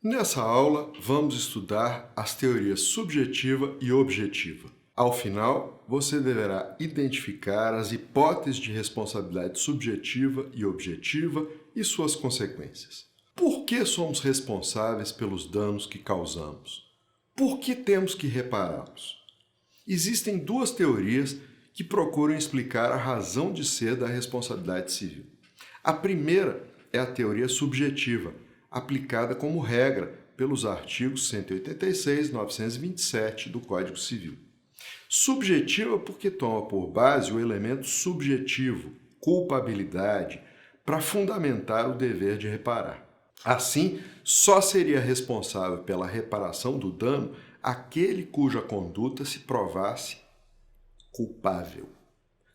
Nessa aula, vamos estudar as teorias subjetiva e objetiva. Ao final, você deverá identificar as hipóteses de responsabilidade subjetiva e objetiva e suas consequências. Por que somos responsáveis pelos danos que causamos? Por que temos que repará-los? Existem duas teorias que procuram explicar a razão de ser da responsabilidade civil. A primeira é a teoria subjetiva, aplicada como regra pelos artigos 186 e 927 do Código Civil. Subjetiva porque toma por base o elemento subjetivo, culpabilidade, para fundamentar o dever de reparar. Assim, só seria responsável pela reparação do dano aquele cuja conduta se provasse culpável.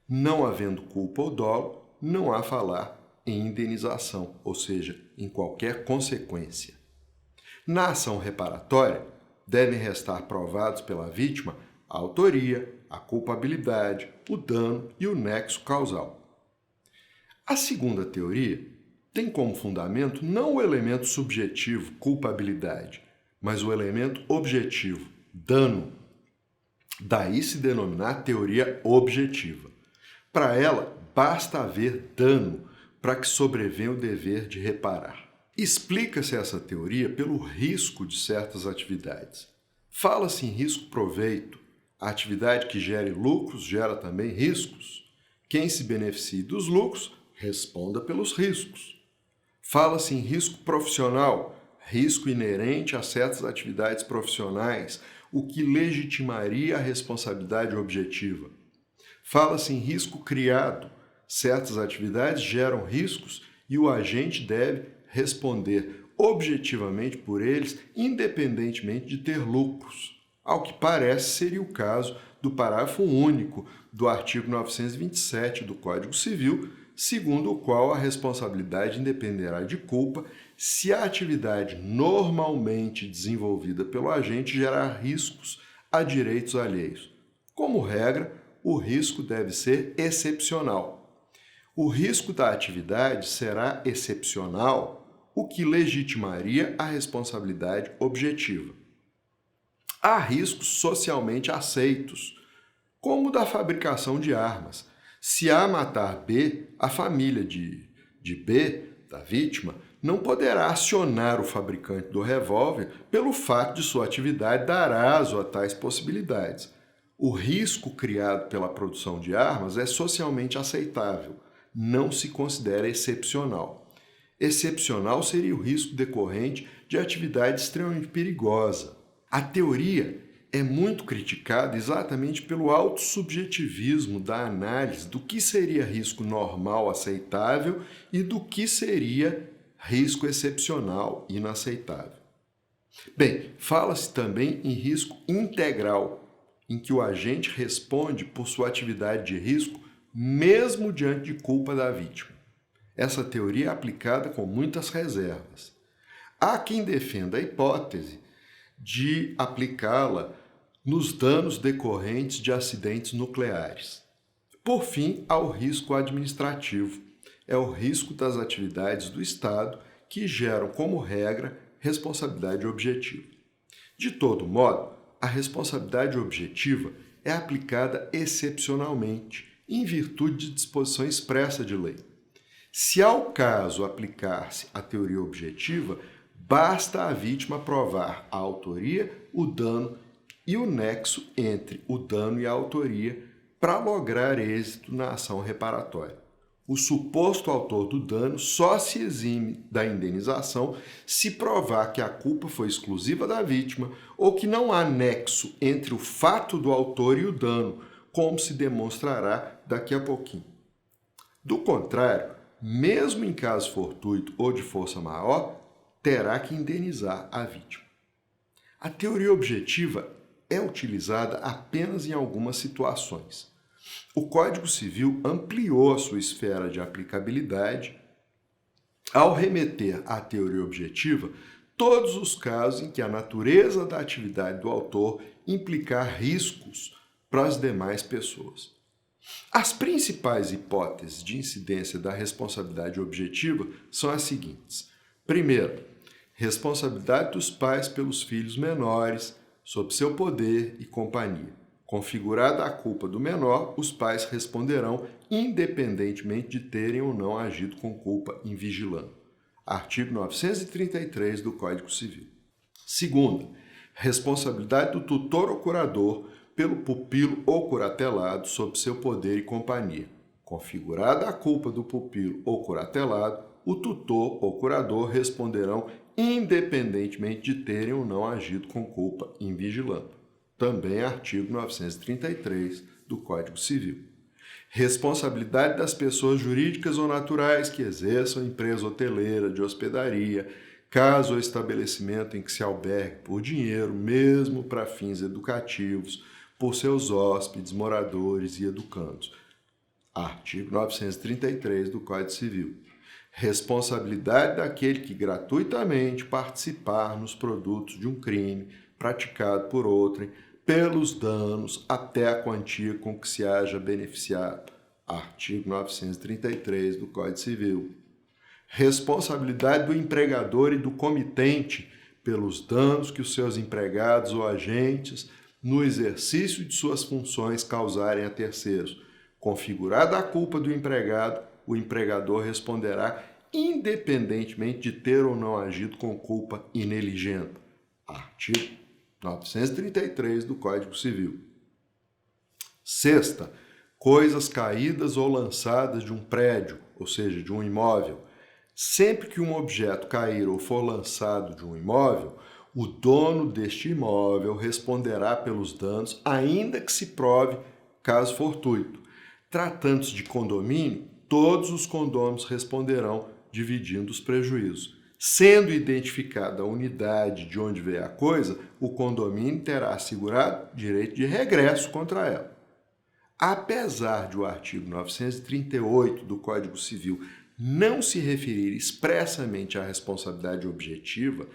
Não havendo culpa ou dolo, não há falar em indenização, ou seja, em qualquer consequência. Na ação reparatória, devem restar provados pela vítima a autoria, a culpabilidade, o dano e o nexo causal. A segunda teoria tem como fundamento não o elemento subjetivo, culpabilidade, mas o elemento objetivo, dano. Daí se denominar teoria objetiva. Para ela, basta haver dano para que sobrevenha o dever de reparar. Explica-se essa teoria pelo risco de certas atividades. Fala-se em risco-proveito. A atividade que gere lucros gera também riscos. Quem se beneficie dos lucros, responda pelos riscos. Fala-se em risco profissional, risco inerente a certas atividades profissionais, o que legitimaria a responsabilidade objetiva. Fala-se em risco criado. Certas atividades geram riscos e o agente deve responder objetivamente por eles, independentemente de ter lucros. Ao que parece, seria o caso do parágrafo único do artigo 927 do Código Civil, segundo o qual a responsabilidade independerá de culpa se a atividade normalmente desenvolvida pelo agente gerar riscos a direitos alheios. Como regra, o risco deve ser excepcional. O risco da atividade será excepcional, o que legitimaria a responsabilidade objetiva. Há riscos socialmente aceitos, como o da fabricação de armas. Se A matar B, a família de B, da vítima, não poderá acionar o fabricante do revólver pelo fato de sua atividade dar aso a tais possibilidades. O risco criado pela produção de armas é socialmente aceitável, não se considera excepcional. Excepcional seria o risco decorrente de atividade extremamente perigosa. A teoria é muito criticada exatamente pelo autossubjetivismo da análise do que seria risco normal aceitável e do que seria risco excepcional inaceitável. Bem, fala-se também em risco integral, em que o agente responde por sua atividade de risco mesmo diante de culpa da vítima. Essa teoria é aplicada com muitas reservas. Há quem defenda a hipótese de aplicá-la nos danos decorrentes de acidentes nucleares. Por fim, há o risco administrativo. É o risco das atividades do Estado que geram, como regra, responsabilidade objetiva. De todo modo, a responsabilidade objetiva é aplicada excepcionalmente, em virtude de disposição expressa de lei. Se ao caso aplicar-se a teoria objetiva, basta a vítima provar a autoria, o dano e o nexo entre o dano e a autoria para lograr êxito na ação reparatória. O suposto autor do dano só se exime da indenização se provar que a culpa foi exclusiva da vítima ou que não há nexo entre o fato do autor e o dano, como se demonstrará daqui a pouquinho. Do contrário, mesmo em caso fortuito ou de força maior, terá que indenizar a vítima. A teoria objetiva é utilizada apenas em algumas situações. O Código Civil ampliou a sua esfera de aplicabilidade ao remeter à teoria objetiva todos os casos em que a natureza da atividade do autor implicar riscos para as demais pessoas. As principais hipóteses de incidência da responsabilidade objetiva são as seguintes. Primeiro, Responsabilidade dos pais pelos filhos menores, sob seu poder e companhia. Configurada a culpa do menor, os pais responderão independentemente de terem ou não agido com culpa invigilando. Artigo 933 do Código Civil. Segunda, responsabilidade do tutor ou curador pelo pupilo ou curatelado sob seu poder e companhia. Configurada a culpa do pupilo ou curatelado, o tutor ou curador responderão independentemente de terem ou não agido com culpa invigilando. Também artigo 933 do Código Civil. Responsabilidade das pessoas jurídicas ou naturais que exerçam empresa hoteleira, de hospedaria, casa ou estabelecimento em que se albergue por dinheiro, mesmo para fins educativos, por seus hóspedes, moradores e educandos. Artigo 933 do Código Civil. Responsabilidade daquele que gratuitamente participar nos produtos de um crime praticado por outrem, pelos danos até a quantia com que se haja beneficiado. Artigo 933 do Código Civil. Responsabilidade do empregador e do comitente pelos danos que os seus empregados ou agentes, no exercício de suas funções, causarem a terceiros. Configurada a culpa do empregado, o empregador responderá independentemente de ter ou não agido com culpa ineligendo. Artigo 933 do Código Civil. Sexta, coisas caídas ou lançadas de um prédio, ou seja, de um imóvel. Sempre que um objeto cair ou for lançado de um imóvel, o dono deste imóvel responderá pelos danos, ainda que se prove caso fortuito. Tratando-se de condomínio, todos os condôminos responderão dividindo os prejuízos. Sendo identificada a unidade de onde veio a coisa, o condomínio terá assegurado direito de regresso contra ela. Apesar de o artigo 938 do Código Civil não se referir expressamente à responsabilidade objetiva,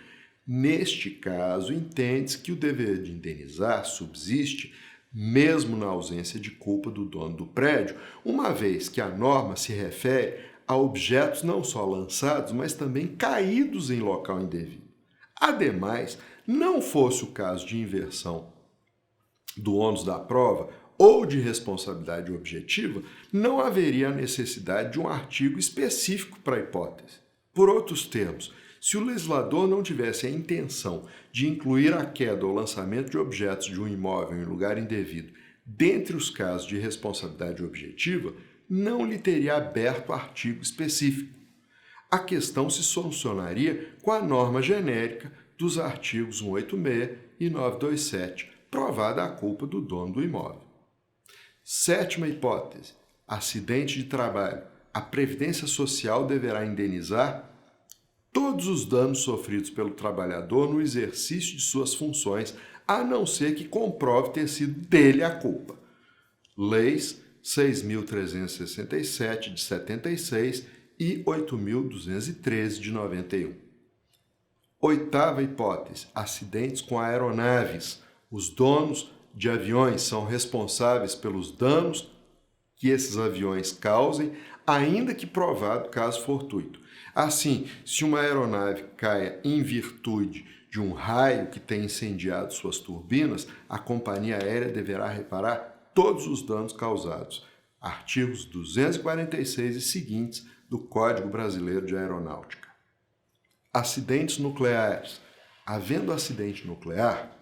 neste caso entende-se que o dever de indenizar subsiste mesmo na ausência de culpa do dono do prédio, uma vez que a norma se refere a objetos não só lançados, mas também caídos em local indevido. Ademais, não fosse o caso de inversão do ônus da prova ou de responsabilidade objetiva, não haveria a necessidade de um artigo específico para a hipótese. Por outros termos, se o legislador não tivesse a intenção de incluir a queda ou lançamento de objetos de um imóvel em lugar indevido dentre os casos de responsabilidade objetiva, não lhe teria aberto artigo específico. A questão se solucionaria com a norma genérica dos artigos 186 e 927, provada a culpa do dono do imóvel. Sétima hipótese: acidente de trabalho. A Previdência Social deverá indenizar todos os danos sofridos pelo trabalhador no exercício de suas funções, a não ser que comprove ter sido dele a culpa. Leis 6.367 de 76 e 8.213 de 91. Oitava hipótese: acidentes com aeronaves. Os donos de aviões são responsáveis pelos danos que esses aviões causem, ainda que provado caso fortuito. Assim, se uma aeronave caia em virtude de um raio que tenha incendiado suas turbinas, a companhia aérea deverá reparar todos os danos causados. Artigos 246 e seguintes do Código Brasileiro de Aeronáutica. Acidentes nucleares. Havendo acidente nuclear,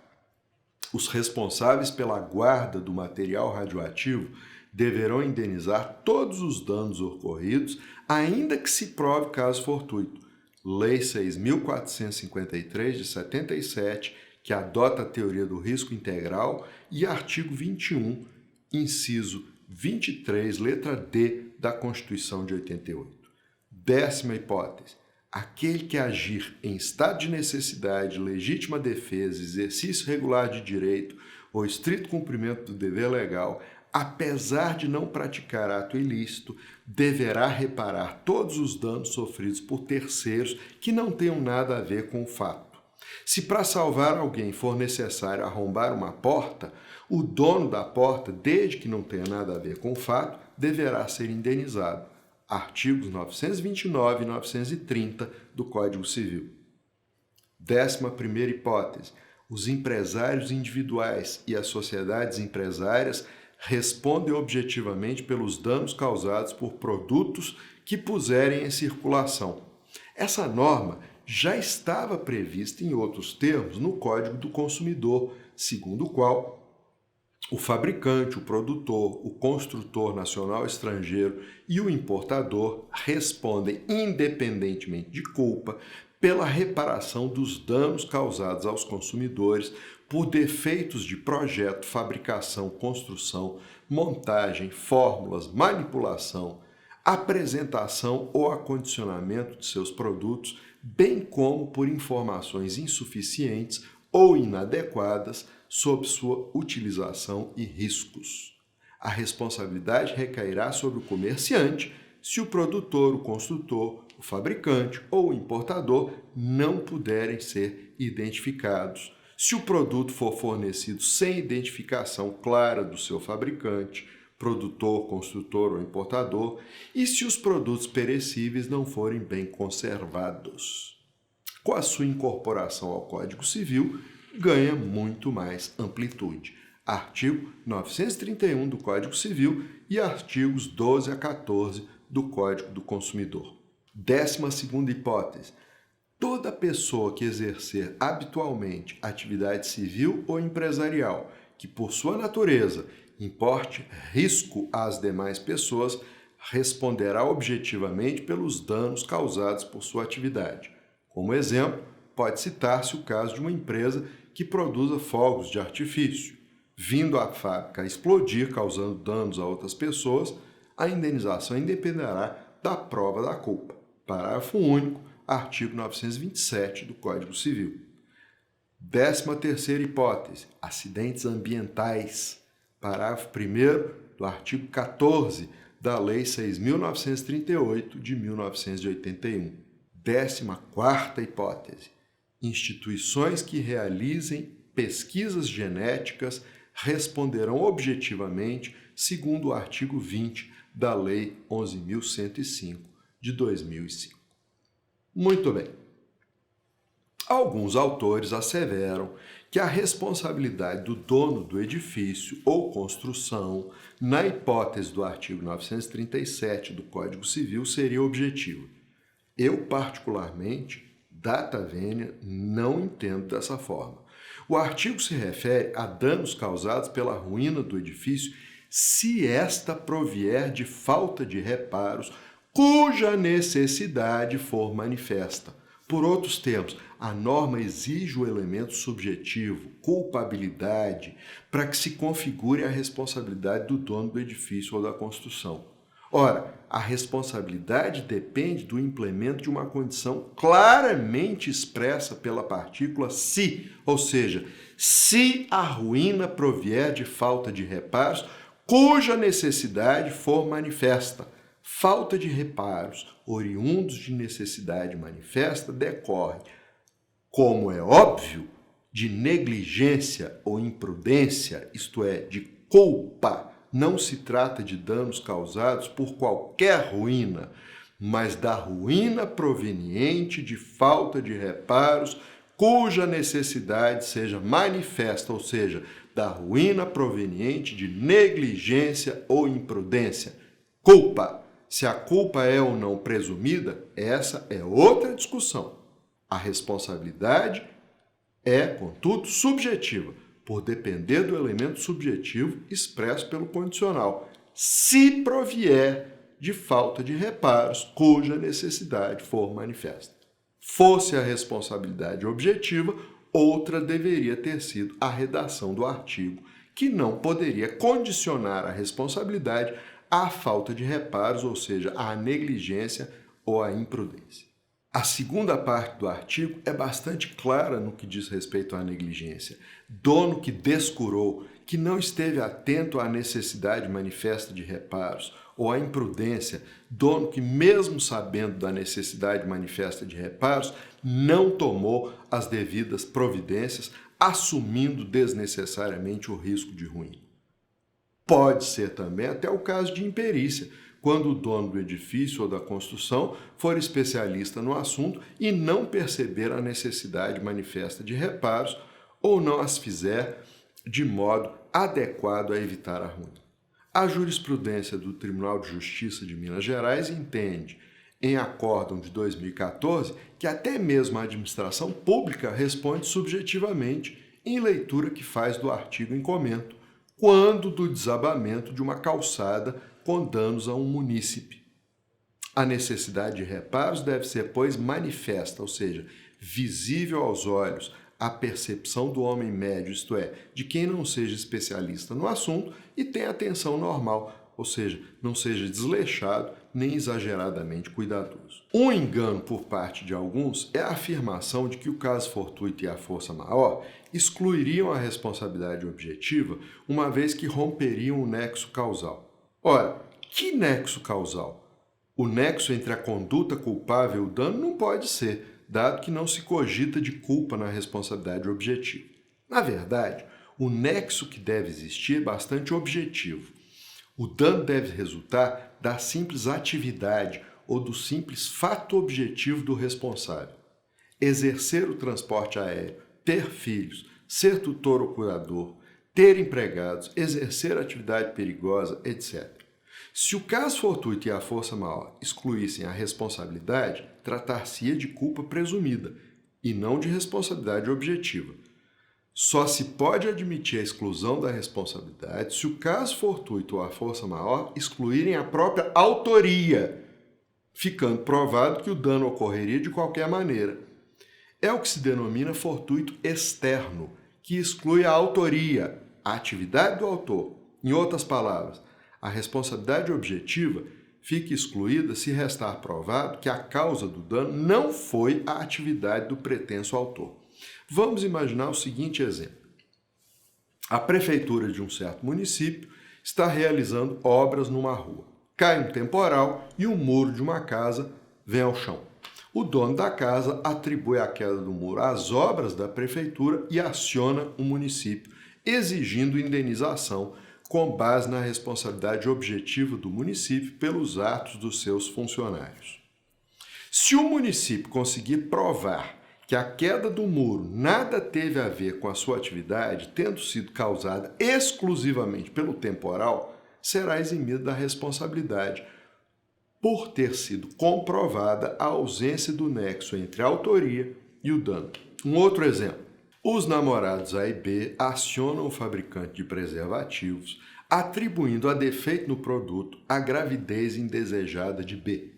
os responsáveis pela guarda do material radioativo deverão indenizar todos os danos ocorridos, ainda que se prove caso fortuito. Lei 6.453 de 77, que adota a teoria do risco integral, e artigo 21, inciso 23, letra D da Constituição de 88. Décima hipótese: aquele que agir em estado de necessidade, legítima defesa, exercício regular de direito ou estrito cumprimento do dever legal, apesar de não praticar ato ilícito, deverá reparar todos os danos sofridos por terceiros que não tenham nada a ver com o fato. Se para salvar alguém for necessário arrombar uma porta, o dono da porta, desde que não tenha nada a ver com o fato, deverá ser indenizado. Artigos 929 e 930 do Código Civil. 11ª hipótese. Os empresários individuais e as sociedades empresárias respondem objetivamente pelos danos causados por produtos que puserem em circulação. Essa norma já estava prevista em outros termos no Código do Consumidor, segundo o qual o fabricante, o produtor, o construtor nacional estrangeiro e o importador respondem independentemente de culpa pela reparação dos danos causados aos consumidores por defeitos de projeto, fabricação, construção, montagem, fórmulas, manipulação, apresentação ou acondicionamento de seus produtos, bem como por informações insuficientes ou inadequadas sobre sua utilização e riscos. A responsabilidade recairá sobre o comerciante se o produtor, o construtor, o fabricante ou o importador não puderem ser identificados. Se o produto for fornecido sem identificação clara do seu fabricante, produtor, construtor ou importador, e se os produtos perecíveis não forem bem conservados. Com a sua incorporação ao Código Civil, ganha muito mais amplitude. Artigo 931 do Código Civil e artigos 12 a 14 do Código do Consumidor. 12ª hipótese. Toda pessoa que exercer habitualmente atividade civil ou empresarial que, por sua natureza, importe risco às demais pessoas, responderá objetivamente pelos danos causados por sua atividade. Como exemplo, pode citar-se o caso de uma empresa que produza fogos de artifício. Vindo a fábrica a explodir, causando danos a outras pessoas, a indenização independerá da prova da culpa. Parágrafo único, artigo 927 do Código Civil. 13ª hipótese, acidentes ambientais. Parágrafo 1º do artigo 14 da Lei 6.938 de 1981. 14ª hipótese, instituições que realizem pesquisas genéticas responderão objetivamente segundo o artigo 20 da Lei 11.105 de 2005. Muito bem. Alguns autores asseveram que a responsabilidade do dono do edifício ou construção, na hipótese do artigo 937 do Código Civil, seria objetiva. Eu, particularmente, data vênia, não entendo dessa forma. O artigo se refere a danos causados pela ruína do edifício se esta provier de falta de reparos cuja necessidade for manifesta. Por outros termos, a norma exige o elemento subjetivo, culpabilidade, para que se configure a responsabilidade do dono do edifício ou da construção. Ora, a responsabilidade depende do implemento de uma condição claramente expressa pela partícula se, ou seja, se a ruína provier de falta de reparos cuja necessidade for manifesta. Falta de reparos oriundos de necessidade manifesta decorre, como é óbvio, de negligência ou imprudência, isto é, de culpa. Não se trata de danos causados por qualquer ruína, mas da ruína proveniente de falta de reparos cuja necessidade seja manifesta, ou seja, da ruína proveniente de negligência ou imprudência. Culpa. Se a culpa é ou não presumida, essa é outra discussão. A responsabilidade é, contudo, subjetiva, por depender do elemento subjetivo expresso pelo condicional, se provier de falta de reparos cuja necessidade for manifesta. Fosse a responsabilidade objetiva, outra deveria ter sido a redação do artigo, que não poderia condicionar a responsabilidade à falta de reparos, ou seja, à negligência ou à imprudência. A segunda parte do artigo é bastante clara no que diz respeito à negligência. Dono que descurou, que não esteve atento à necessidade manifesta de reparos, ou à imprudência, dono que, mesmo sabendo da necessidade manifesta de reparos, não tomou as devidas providências, assumindo desnecessariamente o risco de ruína. Pode ser também até o caso de imperícia, quando o dono do edifício ou da construção for especialista no assunto e não perceber a necessidade manifesta de reparos ou não as fizer de modo adequado a evitar a ruína. A jurisprudência do Tribunal de Justiça de Minas Gerais entende, em acórdão de 2014, que até mesmo a administração pública responde subjetivamente em leitura que faz do artigo em comento, quando do desabamento de uma calçada com danos a um munícipe. A necessidade de reparos deve ser, pois, manifesta, ou seja, visível aos olhos, a percepção do homem médio, isto é, de quem não seja especialista no assunto e tenha atenção normal, ou seja, não seja desleixado nem exageradamente cuidadoso. Um engano por parte de alguns é a afirmação de que o caso fortuito e a força maior excluiriam a responsabilidade objetiva, uma vez que romperiam o nexo causal. Ora, que nexo causal? O nexo entre a conduta culpável e o dano não pode ser, dado que não se cogita de culpa na responsabilidade objetiva. Na verdade, o nexo que deve existir é bastante objetivo. O dano deve resultar da simples atividade ou do simples fato objetivo do responsável. Exercer o transporte aéreo, ter filhos, ser tutor ou cuidador, ter empregados, exercer atividade perigosa, etc. Se o caso fortuito e a força maior excluíssem a responsabilidade, tratar-se-ia de culpa presumida e não de responsabilidade objetiva. Só se pode admitir a exclusão da responsabilidade se o caso fortuito ou a força maior excluírem a própria autoria, ficando provado que o dano ocorreria de qualquer maneira. É o que se denomina fortuito externo, que exclui a autoria, a atividade do autor. Em outras palavras, a responsabilidade objetiva fica excluída se restar provado que a causa do dano não foi a atividade do pretenso autor. Vamos imaginar o seguinte exemplo. A prefeitura de um certo município está realizando obras numa rua. Cai um temporal e o muro de uma casa vem ao chão. O dono da casa atribui a queda do muro às obras da prefeitura e aciona o município, exigindo indenização com base na responsabilidade objetiva do município pelos atos dos seus funcionários. Se o município conseguir provar que a queda do muro nada teve a ver com a sua atividade, tendo sido causada exclusivamente pelo temporal, será eximido da responsabilidade, por ter sido comprovada a ausência do nexo entre a autoria e o dano. Um outro exemplo. Os namorados A e B acionam o fabricante de preservativos, atribuindo a defeito no produto a gravidez indesejada de B.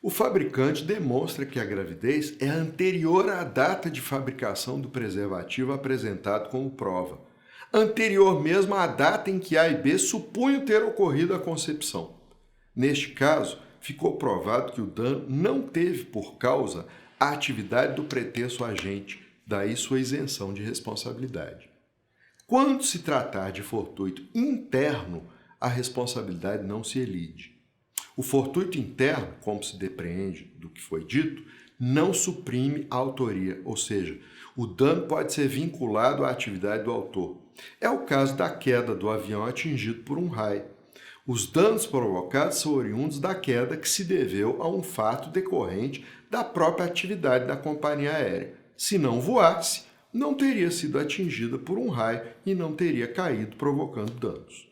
O fabricante demonstra que a gravidez é anterior à data de fabricação do preservativo apresentado como prova, anterior mesmo à data em que A e B supunham ter ocorrido a concepção. Neste caso, ficou provado que o dano não teve por causa a atividade do pretenso agente, daí sua isenção de responsabilidade. Quando se tratar de fortuito interno, a responsabilidade não se elide. O fortuito interno, como se depreende do que foi dito, não suprime a autoria, ou seja, o dano pode ser vinculado à atividade do autor. É o caso da queda do avião atingido por um raio. Os danos provocados são oriundos da queda que se deveu a um fato decorrente da própria atividade da companhia aérea. Se não voasse, não teria sido atingida por um raio e não teria caído, provocando danos.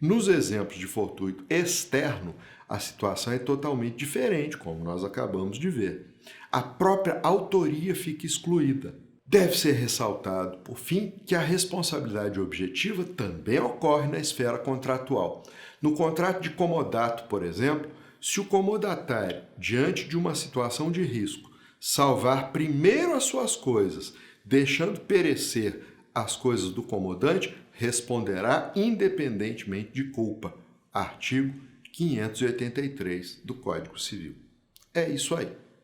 Nos exemplos de fortuito externo, a situação é totalmente diferente, como nós acabamos de ver. A própria autoria fica excluída. Deve ser ressaltado, por fim, que a responsabilidade objetiva também ocorre na esfera contratual. No contrato de comodato, por exemplo, se o comodatário, diante de uma situação de risco, salvar primeiro as suas coisas, deixando perecer as coisas do comodante, responderá independentemente de culpa. Artigo 583 do Código Civil. É isso aí.